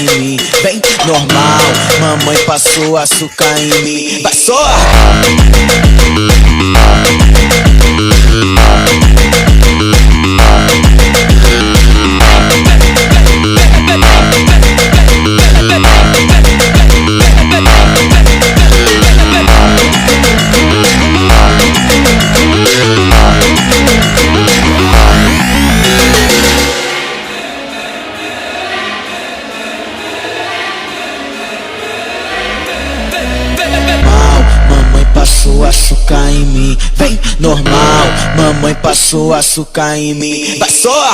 em mim. Vem, normal, mamãe passou açúcar em mim. Vai só! Passou açúcar em mim, vem normal, mamãe passou açúcar em mim. Vai só!